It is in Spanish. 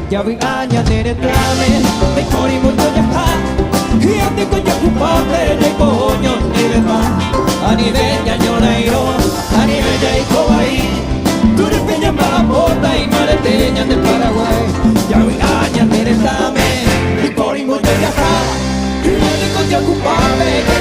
Jawing anya nere trame Te kori mucho jaha Hiate konya kupate De konyo nere ma Anivenya nyonairo Anivenya ikoai Turipenya mapota Y mareteña de Paraguay Jawing anya nere trame Te kori mucho jaha Hiate konya kupate